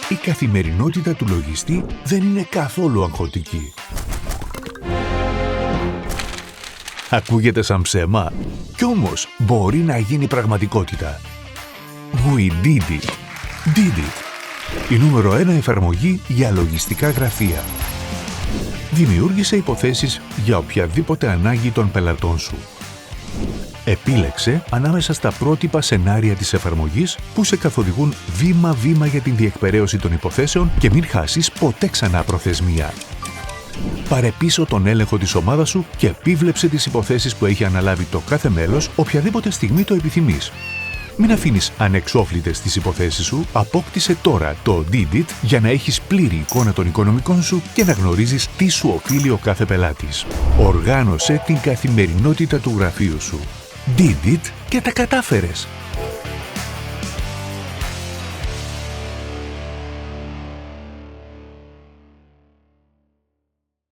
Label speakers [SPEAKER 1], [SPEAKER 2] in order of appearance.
[SPEAKER 1] η καθημερινότητα του λογιστή δεν είναι καθόλου αγχωτική. Ακούγεται σαν ψέμα, κι όμως μπορεί να γίνει πραγματικότητα. We did it. Did it. Η νούμερο 1 εφαρμογή για λογιστικά γραφεία. Δημιούργησε υποθέσεις για οποιαδήποτε ανάγκη των πελατών σου. Επίλεξε ανάμεσα στα πρότυπα σενάρια της εφαρμογής που σε καθοδηγούν βήμα-βήμα για την διεκπεραίωση των υποθέσεων και μην χάσεις ποτέ ξανά προθεσμία. Πάρε πίσω τον έλεγχο της ομάδας σου και επίβλεψε τις υποθέσεις που έχει αναλάβει το κάθε μέλος οποιαδήποτε στιγμή το επιθυμείς. Μην αφήνεις ανεξόφλητες τις υποθέσεις σου, απόκτησε τώρα το Did It για να έχεις πλήρη εικόνα των οικονομικών σου και να γνωρίζεις τι σου οφείλει ο κάθε πελάτης. Οργάνωσε την καθημερινότητα του γραφείου σου. Did It και τα κατάφερες!